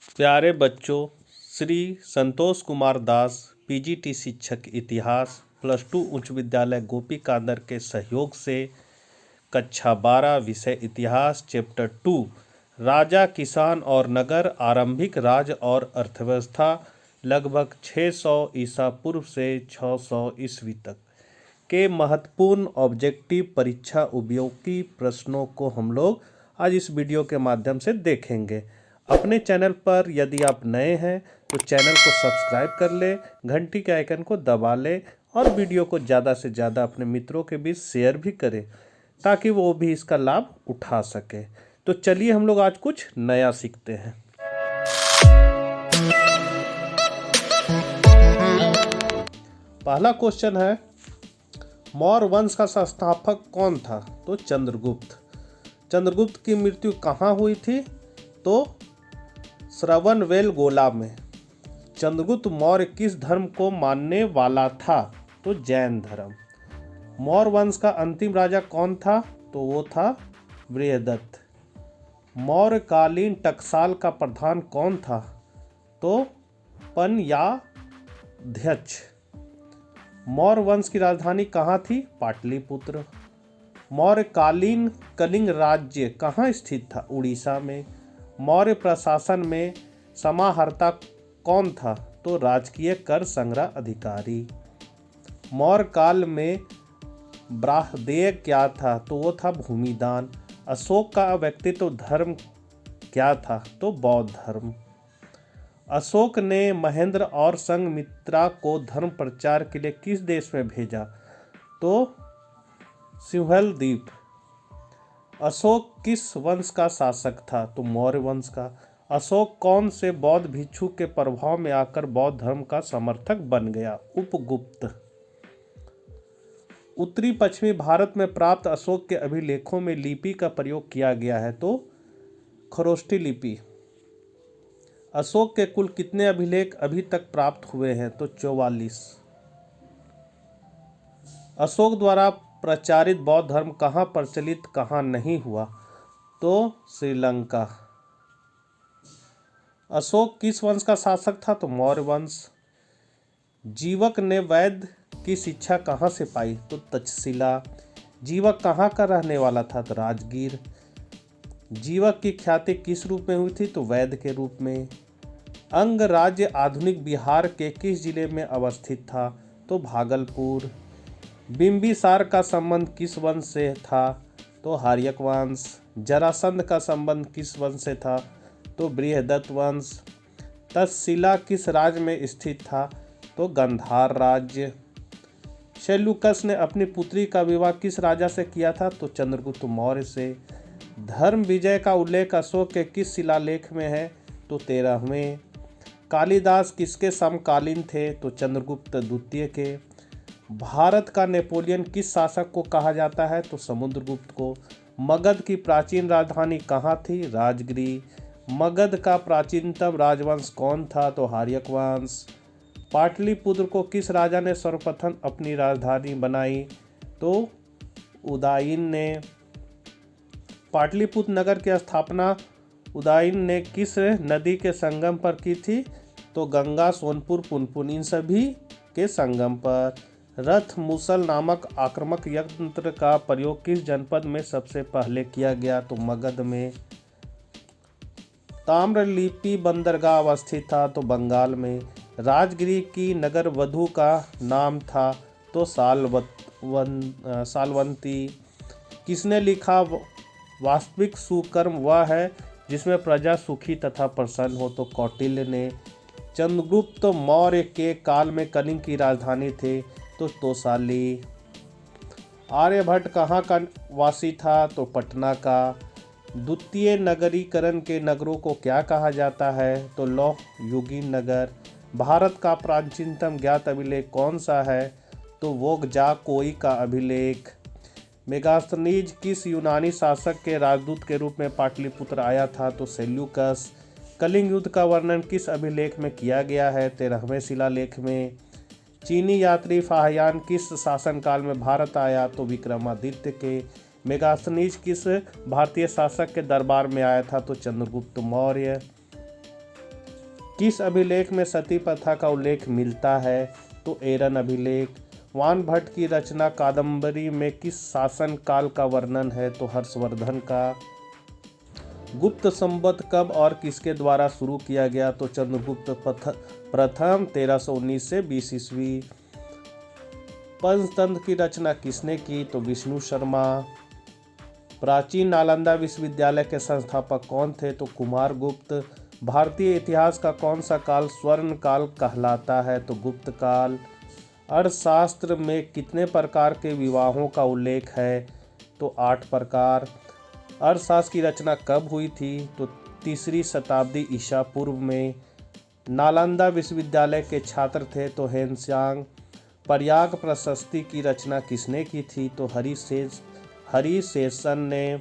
प्यारे बच्चों, श्री संतोष कुमार दास पीजीटी शिक्षक इतिहास +2 उच्च विद्यालय गोपी कांदर के सहयोग से कक्षा 12 विषय इतिहास चैप्टर 2 राजा, किसान और नगर, आरंभिक राज्य और अर्थव्यवस्था लगभग 600 ईसा पूर्व से 600 ईस्वी तक के महत्वपूर्ण ऑब्जेक्टिव परीक्षा उपयोगी प्रश्नों को हम लोग आज इस वीडियो के माध्यम से देखेंगे। अपने चैनल पर यदि आप नए हैं तो चैनल को सब्सक्राइब कर ले, घंटी के आइकन को दबा ले और वीडियो को ज़्यादा से ज़्यादा अपने मित्रों के बीच शेयर भी करें ताकि वो भी इसका लाभ उठा सके। तो चलिए हम लोग आज कुछ नया सीखते हैं। पहला क्वेश्चन है, मौर्य वंश का संस्थापक कौन था? तो चंद्रगुप्त। चंद्रगुप्त की मृत्यु कहाँ हुई थी? तो श्रवणबेलगोला में। चंद्रगुप्त मौर्य किस धर्म को मानने वाला था? तो जैन धर्म। मौर्य वंश का अंतिम राजा कौन था? तो वो था बृहदत्त। मौर्यकालीन टकसाल का प्रधान कौन था? तो पनयाध्यक्ष। मौर्य वंश की राजधानी कहाँ थी? पाटलिपुत्र। मौर्यकालीन कलिंग राज्य कहाँ स्थित था? उड़ीसा में। मौर्य प्रशासन में समाहर्ता कौन था? तो राजकीय कर संग्रह अधिकारी। मौर्य काल में ब्राह्मदेय क्या था? तो वो था भूमिदान। अशोक का व्यक्तित्व धर्म क्या था? तो बौद्ध धर्म। अशोक ने महेंद्र और संघमित्रा को धर्म प्रचार के लिए किस देश में भेजा? तो सिंहल द्वीप। अशोक किस वंश का शासक था? तो मौर्य वंश का। अशोक कौन से बौद्ध भिक्षु के प्रभाव में आकर बौद्ध धर्म का समर्थक बन गया? उपगुप्त। उत्तरी पश्चिमी भारत में प्राप्त अशोक के अभिलेखों में लिपि का प्रयोग किया गया है? तो खरोष्ठी लिपि। अशोक के कुल कितने अभिलेख अभी तक प्राप्त हुए हैं? तो 44। अशोक द्वारा प्रचारित बौद्ध धर्म कहाँ प्रचलित कहाँ नहीं हुआ? तो श्रीलंका। अशोक किस वंश का शासक था? तो मौर्य वंश। जीवक ने वैद्य की शिक्षा कहाँ से पाई? तो तक्षशिला। जीवक कहाँ का रहने वाला था? तो राजगीर। जीवक की ख्याति किस रूप में हुई थी? तो वैद्य के रूप में। अंग राज्य आधुनिक बिहार के किस जिले में अवस्थित था? तो भागलपुर। बिंबिसार का संबंध किस वंश से था? तो हार्यक वंश। जरासंध का संबंध किस वंश से था? तो बृहदत्त वंश। तक्षशिला किस राज्य में स्थित था? तो गांधार राज्य। सेल्यूकस ने अपनी पुत्री का विवाह किस राजा से किया था? तो चंद्रगुप्त मौर्य से। धर्म विजय का उल्लेख अशोक के किस शिलालेख में है? तो 13वें। कालिदास किसके समकालीन थे? तो चंद्रगुप्त द्वितीय के। भारत का नेपोलियन किस शासक को कहा जाता है? तो समुद्रगुप्त को। मगध की प्राचीन राजधानी कहाँ थी? राजगिरी। मगध का प्राचीनतम राजवंश कौन था? तो हार्यक वंश। पाटलिपुत्र को किस राजा ने सर्वप्रथम अपनी राजधानी बनाई? तो उदयन ने। पाटलिपुत्र नगर की स्थापना उदयन ने किस नदी के संगम पर की थी? तो गंगा, सोनपुर, पुनपुन, इन सभी के संगम पर। रथ मुसल नामक आक्रामक यंत्र का प्रयोग किस जनपद में सबसे पहले किया गया? तो मगध में। ताम्रलिप्ति बंदरगाह अवस्थित था? तो बंगाल में। राजगिरी की नगर वधु का नाम था? तो सालवंती। किसने लिखा वास्तविक सुकर्म वह है जिसमें प्रजा सुखी तथा प्रसन्न हो? तो कौटिल्य ने। चंद्रगुप्त मौर्य के काल में कलिंग की राजधानी थे? तो तोसाली। आर्यभट्ट कहाँ का वासी था? तो पटना का। द्वितीय नगरीकरण के नगरों को क्या कहा जाता है? तो लौह युगीन नगर। भारत का प्राचीनतम ज्ञात अभिलेख कौन सा है? तो वोगजाकोई का अभिलेख। मेगास्थनीज किस यूनानी शासक के राजदूत के रूप में पाटलिपुत्र आया था? तो सेल्यूकस। कलिंग युद्ध का वर्णन किस अभिलेख में किया गया है? 13वें शिलालेख में। चीनी यात्री फाहियान किस शासनकाल में भारत आया? तो विक्रमादित्य के। मेगास्थनीज किस भारतीय शासक के दरबार में आया था? तो चंद्रगुप्त मौर्य। किस अभिलेख में सती प्रथा का उल्लेख मिलता है? तो एरन अभिलेख। वानभट्ट की रचना कादम्बरी में किस शासन काल का वर्णन है? तो हर्षवर्धन का। गुप्त संवत कब और किसके द्वारा शुरू किया गया? तो चंद्रगुप्त प्रथम 1319 से 20 ईस्वी। पंचतंत्र की रचना किसने की? तो विष्णु शर्मा। प्राचीन नालंदा विश्वविद्यालय के संस्थापक कौन थे? तो कुमारगुप्त। भारतीय इतिहास का कौन सा काल स्वर्ण काल कहलाता है? तो गुप्त काल। अर्थशास्त्र में कितने प्रकार के विवाहों का उल्लेख है? तो 8 प्रकार। अर्थशास्त्र की रचना कब हुई थी? तो 3री शताब्दी ईसा पूर्व में। नालंदा विश्वविद्यालय के छात्र थे तो हेनसांग। प्रयाग प्रशस्ति की रचना किसने की थी? तो हरिशेषन ने।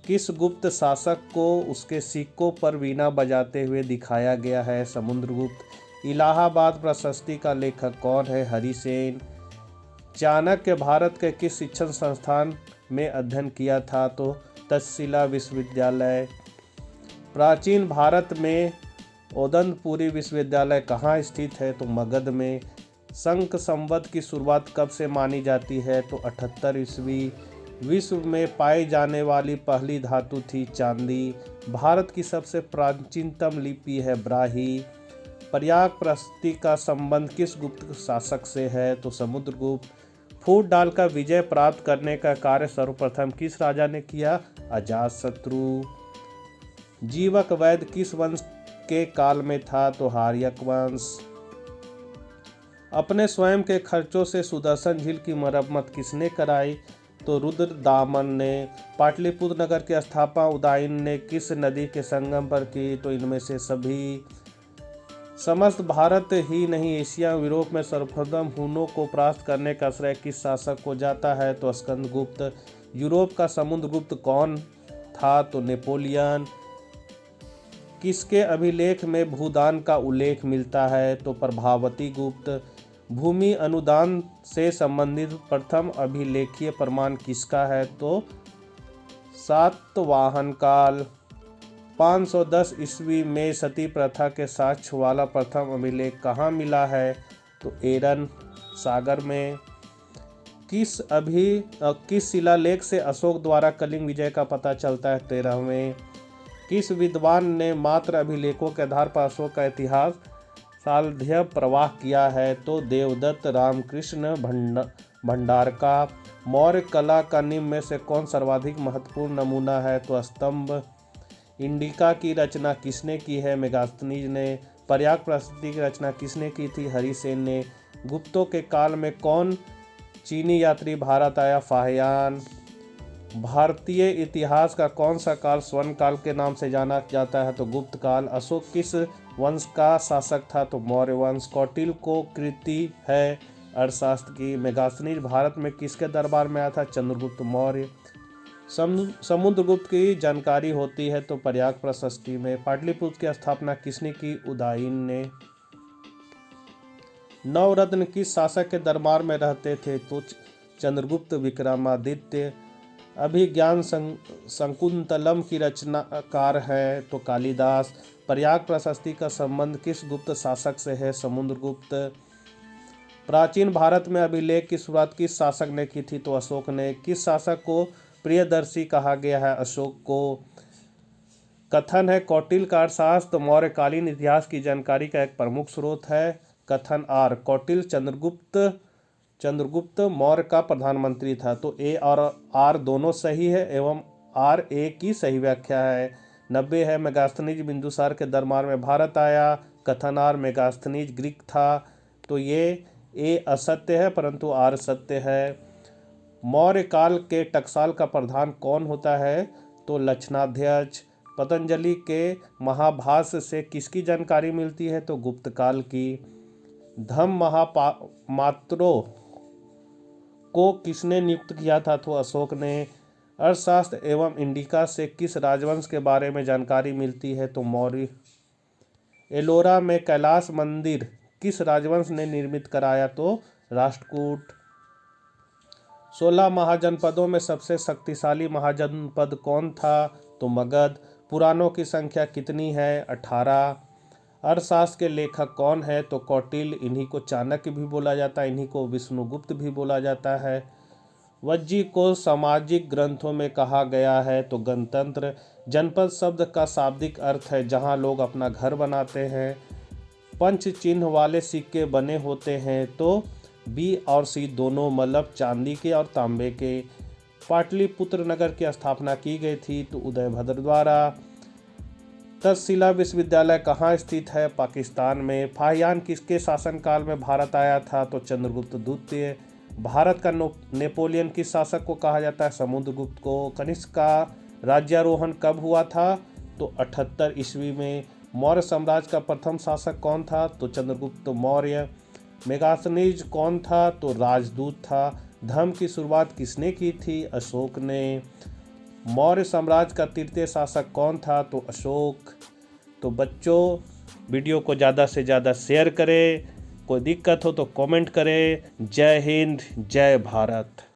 किस गुप्त शासक को उसके सिक्कों पर वीणा बजाते हुए दिखाया गया है? समुद्रगुप्त। इलाहाबाद प्रशस्ति का लेखक कौन है? हरिसेन। चाणक्य भारत के किस शिक्षण संस्थान में अध्ययन किया था? तो तक्षशिला विश्वविद्यालय। प्राचीन भारत में ओदंतपुरी विश्वविद्यालय कहाँ स्थित है? तो मगध में। शंख संवत की शुरुआत कब से मानी जाती है? तो 78 ईस्वी। विश्व में पाई जाने वाली पहली धातु थी चांदी। भारत की सबसे प्राचीनतम लिपि है ब्राही। प्रयाग प्रशस्ति का संबंध किस गुप्त शासक से है? तो समुद्रगुप्त। फूट डालकर विजय प्राप्त करने का कार्य सर्वप्रथम किस राजा ने किया? अजातशत्रु। जीवक वैद्य किस वंश के काल में था? तो हार्यक वंश। अपने स्वयं के खर्चों से सुदर्शन झील की मरम्मत किसने कराई? तो रुद्रदामन ने। पाटलिपुत्र नगर की स्थापना उदयन ने किस नदी के संगम पर की? तो इनमें से सभी। समस्त भारत ही नहीं एशिया यूरोप में सर्वप्रथम हुनों को परास्त करने का श्रेय किस शासक को जाता है? तो स्कंदगुप्त। यूरोप का समुद्रगुप्त कौन था? तो नेपोलियन। किसके अभिलेख में भूदान का उल्लेख मिलता है? तो प्रभावती गुप्त। भूमि अनुदान से संबंधित प्रथम अभिलेखीय प्रमाण किसका है? तो सातवाहन काल। 510 ईस्वी में सती प्रथा के साक्ष्य वाला प्रथम अभिलेख कहाँ मिला है? तो एरन सागर में। किस शिलालेख से अशोक द्वारा कलिंग विजय का पता चलता है? 13वें। किस विद्वान ने मात्र अभिलेखों के आधार पर अशोक का इतिहास सालध्य प्रवाह किया है? तो देवदत्त रामकृष्ण भंडारका। मौर्य कला का निम्न में से कौन सर्वाधिक महत्वपूर्ण नमूना है? तो स्तंभ। इंडिका की रचना किसने की है? मेगास्थनीज ने। प्रयाग प्रशस्ति की रचना किसने की थी? हरिसेन ने। गुप्तों के काल में कौन चीनी यात्री भारत आया? फाहियान। भारतीय इतिहास का कौन सा काल स्वर्ण काल के नाम से जाना जाता है? तो गुप्त काल। अशोक किस वंश का शासक था? तो मौर्य वंश। कौटिल्य को कृति है अर्थशास्त्र की। मेगास्थनीज भारत में किसके दरबार में आया था? चंद्रगुप्त मौर्य। समुद्रगुप्त की जानकारी होती है तो प्रयाग प्रशस्ति में। पाटलिपुत्र की स्थापना किसने की? उदयन ने। नवरत्न किस शासक के दरबार में रहते थे? तो चंद्रगुप्त विक्रमादित्य। अभिज्ञान शकुंतलम की रचनाकार है तो कालिदास। प्रयाग प्रशस्ति का संबंध किस गुप्त शासक से है? समुद्रगुप्त। प्राचीन भारत में अभिलेख की शुरुआत किस शासक ने की थी? तो अशोक ने। किस शासक को प्रियदर्शी कहा गया है? अशोक को। कथन है कौटिल्य का अर्थशास्त्र मौर्यकालीन इतिहास की जानकारी का एक प्रमुख स्रोत है। कथन आर। कौटिल्य चंद्रगुप्त मौर्य का प्रधानमंत्री था। तो ए और आर दोनों सही है एवं आर ए की सही व्याख्या है। 90 है मेगास्थनीज बिंदुसार के दरबार में भारत आया। कथन आर। मेगास्थनीज ग्रीक था तो ये ए असत्य है परंतु आर सत्य है। मौर्य काल के टकसाल का प्रधान कौन होता है? तो लक्षणाध्यक्ष। पतंजलि के महाभाष्य से किसकी जानकारी मिलती है? तो गुप्त काल की। धम्म महामात्रों को किसने नियुक्त किया था? तो अशोक ने। अर्थशास्त्र एवं इंडिका से किस राजवंश के बारे में जानकारी मिलती है? तो मौर्य। एलोरा में कैलाश मंदिर किस राजवंश ने निर्मित कराया? तो राष्ट्रकूट। 16 महाजनपदों में सबसे शक्तिशाली महाजनपद कौन था? तो मगध। पुराणों की संख्या कितनी है? 18। अर्थशास्त्र के लेखक कौन है? तो कौटिल्य। इन्हीं को चाणक्य भी बोला जाता है, इन्हीं को विष्णुगुप्त भी बोला जाता है। वज्जी को सामाजिक ग्रंथों में कहा गया है? तो गणतंत्र। जनपद शब्द का शाब्दिक अर्थ है जहां लोग अपना घर बनाते हैं। पंच चिन्ह वाले सिक्के बने होते हैं? तो बी और सी दोनों, मतलब चांदी के और तांबे के। पाटलिपुत्र नगर की स्थापना की गई थी? तो उदयभद्र द्वारा। तक्षशिला विश्वविद्यालय कहाँ स्थित है? पाकिस्तान में। फाहियान किसके शासनकाल में भारत आया था? तो चंद्रगुप्त द्वितीय। भारत का नेपोलियन किस शासक को कहा जाता है? समुद्रगुप्त को। कनिष्क का राज्यारोहण कब हुआ था? तो 78 ईस्वी में। मौर्य साम्राज्य का प्रथम शासक कौन था? तो चंद्रगुप्त मौर्य। मेगास्थनीज कौन था? तो राजदूत था। धर्म की शुरुआत किसने की थी? अशोक ने। मौर्य साम्राज्य का तृतीय शासक कौन था? तो अशोक। तो बच्चों, वीडियो को ज़्यादा से ज़्यादा शेयर करें, कोई दिक्कत हो तो कमेंट करें। जय हिंद, जय भारत।